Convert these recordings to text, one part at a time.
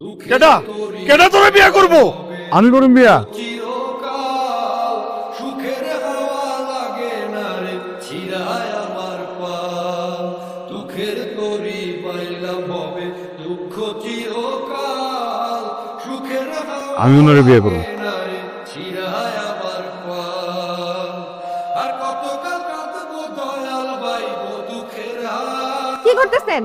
কেডা কেডা তোরে বিয়া করব? আমি করুম বিয়া। সুখের হাওয়া লাগে না রে চিরায় আমার পাল দুঃখের তরি পাইলাম হবে দুঃখ চিরকাল সুখের আমি ওনারে বিয়ে করব। চিরায় আমার পাল আর কতকাল কাঁদবো দয়াল বাইবো দুঃখের হাল কি করতেছেন?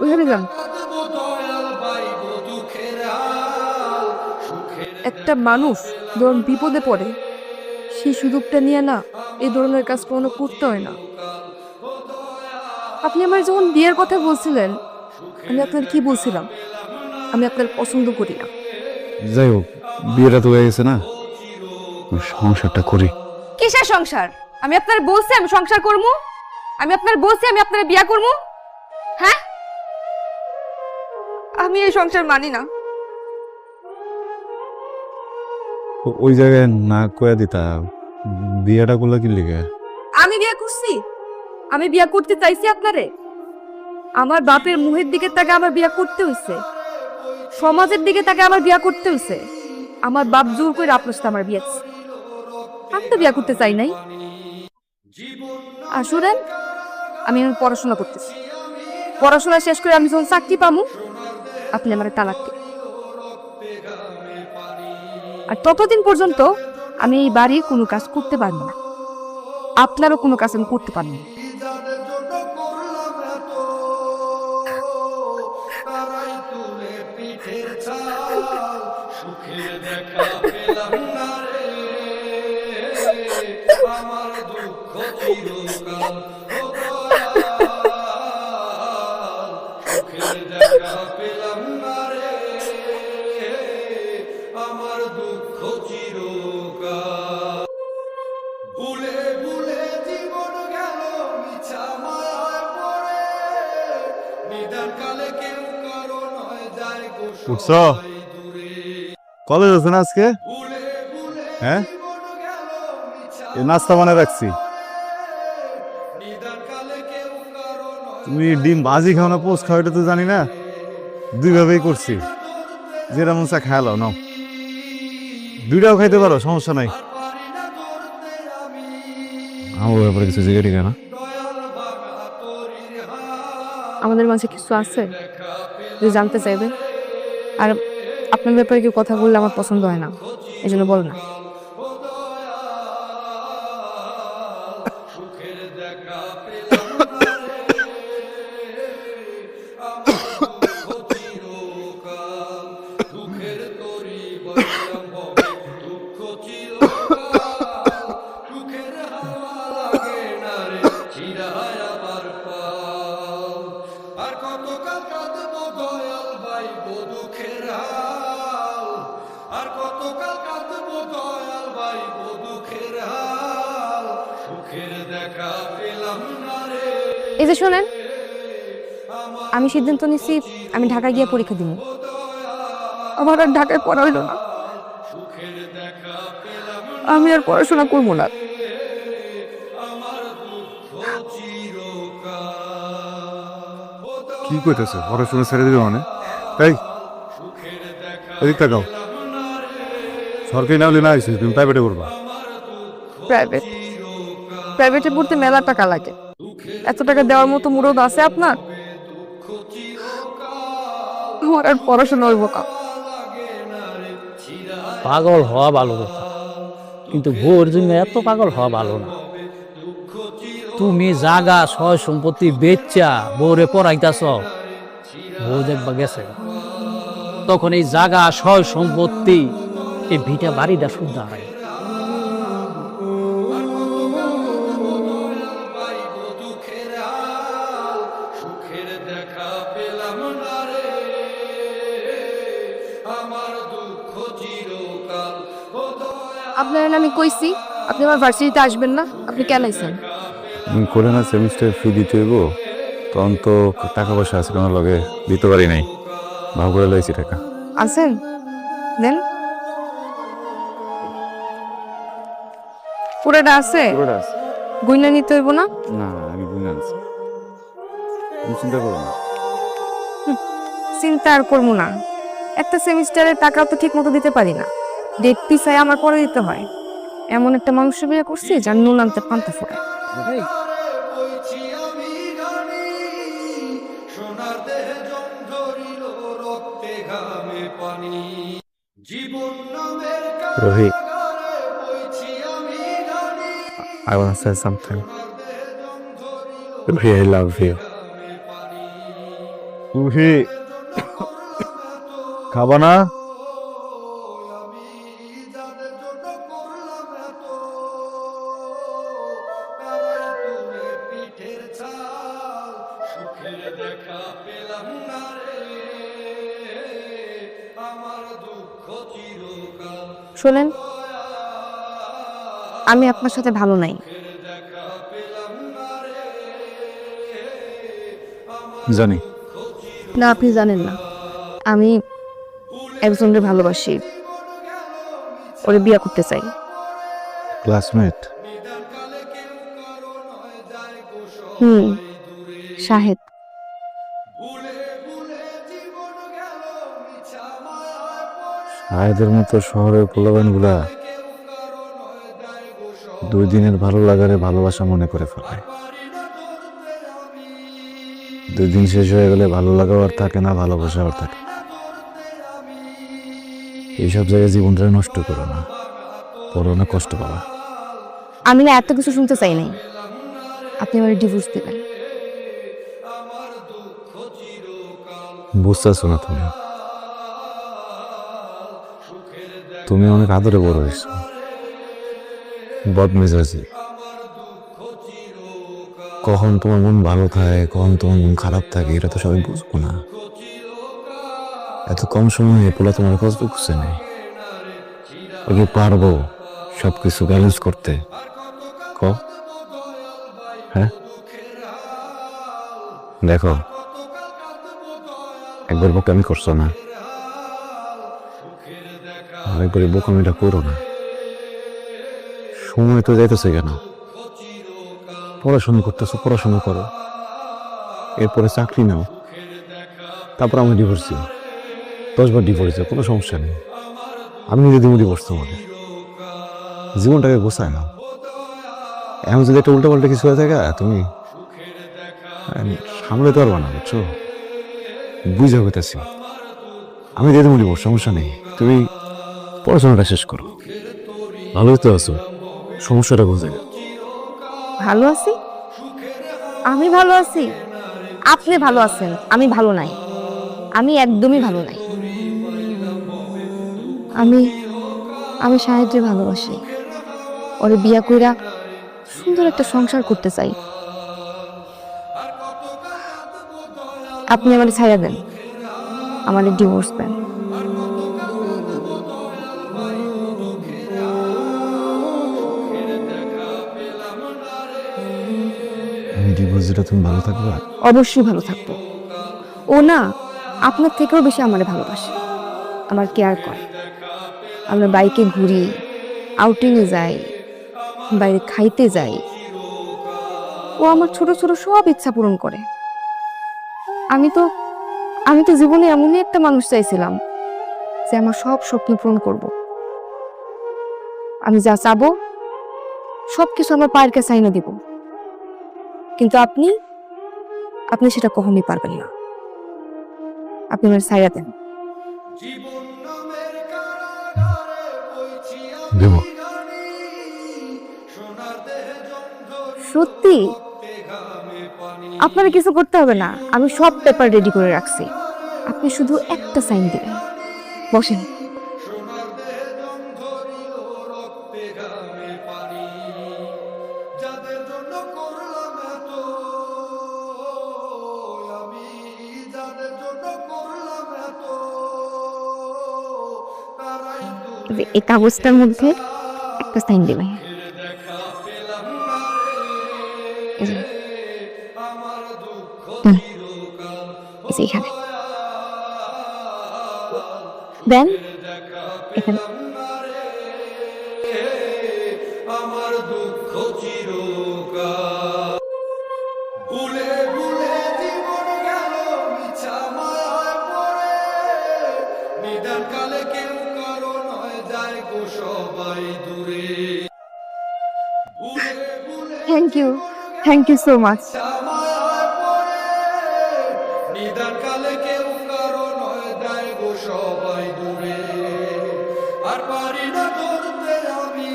ওইখানে যান। কাঁদবো দয়াল বাইবো দুঃখের হাল সুখের একটা মানুষ যখন বিপদে পড়ে সেই সুযোগটা নিয়ে না এই ধরনের কাজ কোনো করতে হয় না। আপনি আমার যখন বিয়ের কথা বলছিলেন, আমি আপনার কি বলছিলাম? আমি আপনার পছন্দ করি না। যাই হোক, বিয়েটা তো হয়ে গেছে না, সংসারটা করি। কিসের সংসার? আমি আপনার বলছি আমি সংসার করবো? আমি আপনার বলছি আমি আপনার বিয়ে করবো? হ্যাঁ, আমি এই সংসার মানি না। ওই জায়গায় না কয়া দিতা, বিয়েটা করলে কি লিগে? আমি বিয়ে করছি? আমি বিয়ে করতে চাইছি আপনারে? আমার বাপের মুহের দিকে তাকে আমার বিয়ে করতে হইছে, সমাজের দিকে তাকে আমার বিয়ে করতে হইছে। আমার বাপ জোর করে আপনার সাথে আমার বিয়ে দিছে। আমি তো বিয়ে করতে চাই নাই। আসলে আমি এখন পড়াশোনা করতেছি, পড়াশোনা শেষ করে আমি যখন চাকরি পামু আপনি আমার তালাক দিন। আর ততদিন পর্যন্ত আমি এই বাড়ির কোনো কাজ করতে পারবো না, আপনারও কোনো কাজ আমি করতে পারবো না। যাদের জন্য করলাম এত তারাই তুলে পিঠের ছাল সুখের দেখা পেলাম না রে আমার দুঃখ চিরকাল ও দয়াল সুখের দেখা পেলাম না রে আমার দুঃখ চিরকাল ভুলে ভুলে জীবন গেল মিছা মায়ায় পড়ে নিদান কালে কেউ কারো নয় যায় গো উঠছো? সবাই দূরে কলেজ আছে না আজকে? ভুলে ভুলে হ্যাঁ, জীবন গেল মিছা এই নাস্তা বানায় রাখছি। নিদান কালে কেউ কারো নয় তুমি ডিম ভাজি খাও না পোস্ট খাও এটা তো জানি না, দুইভাবেই করছি। যেটা মন চা খায় নাও, দুইটাও খাইতে পারো, সমস্যা নাই। পারি না ধরতে আমি আমার ব্যাপারে কিছু জিজ্ঞেস ঠিক না। দয়াল ভাঙা তরির হাত আমাদের মাঝে কিছু আছে যে জানতে চাইবে? আর আপনার ব্যাপারে কেউ কথা বললে আমার পছন্দ হয় না, এই জন্য বল না। সুখের দেখা পেলাম না রে আমার দুঃখ চিরকাল দুঃখের তরি বললাম হবে দুঃখ চিরকাল সুখের হাওয়া লাগে না রে চিরায় আবার পাল আর কতকাল কাঁদবো দয়াল বাইবো দুঃখের হাল আর কতকাল কাঁদবো দয়াল বাইবো দুঃখের হাল সুখের দেখা পেলাম না রে এই যে শোনেন, আমি সিদ্ধান্ত নিচ্ছি আমি ঢাকায় গিয়ে পরীক্ষা দিব। আমার আর ঢাকায় পড়া হইল না, সুখের দেখা পেলাম আমি আর পড়াশোনা করবো না। আমার দুঃখ চিরকাল কি কইতেছে? পড়াশোনা ছেড়ে দিবে মানে? এই এদিক তাকাও, সরকারি না হলে না আইসিস, তুমি প্রাইভেটে করবা। প্রাইভেট? প্রাইভেটে পড়তে মেলা টাকা লাগে, এত টাকা দেওয়ার মতো মুরদ আছে আপনার? আমার আর পড়াশোনা হইব না। পাগল হওয়া ভালো কথা, কিন্তু বউর জন্য এত পাগল হওয়া ভালো না। তুমি জাগা সয় সম্পত্তি বেচা বউরে পড়াইতাছ, বউ দেখবা গেছে তখন এই জাগা সয় সম্পত্তি এই ভিটা বাড়িটা শুদ্ধ হয়। দুঃখের হাল সুখের দেখা পেলাম না রে আমার দুঃখ চিরকাল ও দয়া আপনার আমি কইছি আপনি আমার ভার্সিটিতে আসবেন না, আপনি কেন আইছেন? তুমি করে না সেমিস্টার ফি দিতে হইব, তখন তো টাকা পয়সা আছে কোনো লগে দিতে পারি নাই, ভাব করে লাইছি টাকা। আছেন দেন, পুরোটা আছে, গুইনা নিতে হইব না? না আমি বুঝে আনছি, তুমি চিন্তা করো না। চিন্তা আর করবো না, একটা সেমিস্টারের টাকাও তো ঠিক মতো দিতে পারি না, ডেট পিছায় আমার পরে দিতে হয়। এমন একটা মানুষের বিয়ে করছি যার নুন আনতে পান্তা ফোড়ে। বইছি আমি গানি সোনার দেহে জং ধরিল রক্তে ঘামে পানি জীবন নামের রোহিত, কারাগারে বইছি আমি Ghani I want to say something. Ruhi, I love you. Ruhi, খাবা না? আমি যাদের জন্য করলাম এত তারাই তুলে পিঠের ছাল সুখের দেখা পেলাম না রে আমার দুঃখ চিরকাল শোনেন, আমি আপনার সাথে ভালো নাই। জানি। না, আপনি জানেন না। আমি একজনের ভালোবাসি, ওরে বিয়ে করতে চাই। ক্লাসমেট? শাহেদ। শাহেদের মতো শহরের পোলাবানগুলা 2 দিনের ভালো লাগারে ভালোবাসা মনে করে ফেলে। 2 দিন শেষ হয়ে গেলে ভালো লাগাও আর থাকে না, ভালোবাসা আর থাকে না। এইসব জায়গায় জীবনটা নষ্ট করো না, পরে অনেক কষ্ট পাবা। আমি না এত কিছু শুনতে চাই নাই, আপনি আমার ডিভোর্স দিবেন। বুঝতেছো না তুমি? তুমি অনেক আদরে বড় হয়েছো, বদমেজাজি। কখন তোমার মন ভালো থাকে, কখন তোমার মন খারাপ থাকে, এটা তো সবাই বুঝবো না। এত কম সময়ে পোলা তোমার কষ্ট করছে নেই, ওকে পারবো সবকিছু ব্যালেন্স করতে? ক হ্যাঁ, দেখো একবার বোকামি করছো না, আরেকবার বোকামিটা করো না। সময় তো যাইতেছে কেন? পড়াশোনা করতেছো, পড়াশোনা করো, এরপরে চাকরি নাও, তারপর আমি ডিভোর্স দিই। 10 বার ডিভোর্স দিও, কোনো সমস্যা নেই। আমি নিজে দিব ডিভোর্স তোমাকে। জীবনটাকে গোছায় না। এখন যদি একটা উল্টাপাল্টা কিছু হয়ে থাকে, তুমি সামলাতে পারবা না, বুঝছো? বুঝে হইতেছি। আমি দিয়ে দেবো ডিভোর্স, সমস্যা নেই। তুমি পড়াশোনাটা শেষ করো। ভালোই তো আছো, সমস্যাটা বুঝে। ভালো আছি? আমি ভালো আছি? আপনি ভালো আছেন, আমি ভালো নাই। আমি একদমই ভালো নাই। আমি আমি শাহেদকে ভালোবাসি, ওরে বিয়া কইরা সুন্দর একটা সংসার করতে চাই। আপনি আমারে ছাইড়া দেন, আমারে ডিভোর্স দেন। আমি ডিভোর্স দিলে তুমি ভালো থাকবে? অবশ্যই ভালো থাকবো। ও না আপনার থেকেও বেশি আমারে ভালোবাসে, আমার কেয়ার করে। আমরা বাইকে ঘুরি, আউটিংয়ে যাই, বাইরে খাইতে যাই। ও আমার ছোট ছোট সব ইচ্ছা পূরণ করে। আমি তো জীবনে এমনই একটা মানুষ চাইছিলাম যে আমার সব স্বপ্ন পূরণ করব। আমি যা চাবো সবকিছু আমার পায়ের কাছে আইনা দিব, কিন্তু আপনি সেটা কখনোই পারবেন না। আপনি আমার ছাইড়া দেন। দেব। সত্যি? আপনার কিছু করতে হবে না, আমি সব পেপার রেডি করে রাখছি। আপনি শুধু একটা সাইন দিবেন। বসেন। এই কাগজটার মধ্যে একটা সাইন দিবেন। এখানে দেন, এখানে। আমার দুঃখ চিরকাল ভুলে ভুলে জীবন গেল মিছা মায়ায় পড়ে নিদান কালে কেউ কারো নয় যায় গো সবাই দূরে থ্যাংক ইউ সো মাচ। মায়ায় পড়ে নিদান কালে কেউ কারো নয় যায় গো সবাই দূরে আর পারি না ধরতে আমি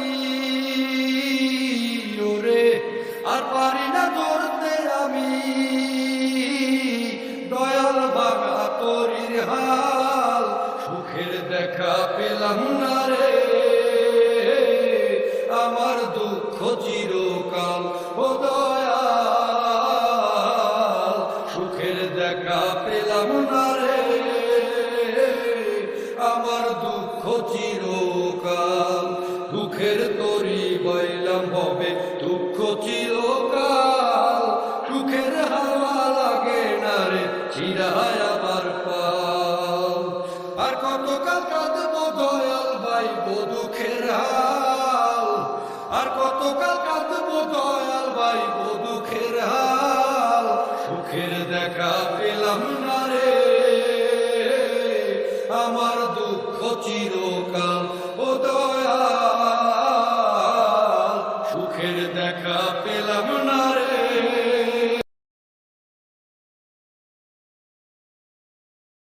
ওরে আর পারি না ধরতে আমি দয়াল বাগা তোরির হাল সুখের দেখা পেলাম না রে আমার দুঃখ চিরকাল ও দয়াল সুখের দেখা পেলাম না রে আমার দুঃখ চিরকাল দুঃখের তরি বইলাম হবে দুঃখ চিরকাল সুখের হাওয়া লাগে না রে চিরায় আমার পাল আর কতকাল কাঁদবো দয়াল ভাই গো দুঃখের হাল আর কতকাল কাঁদবো দয়াল ভাই গো দুঃখের হাল সুখের দেখা পেলাম না রে আমার দুঃখ চিরকাল ও দয়াল সুখের দেখা পেলাম না রে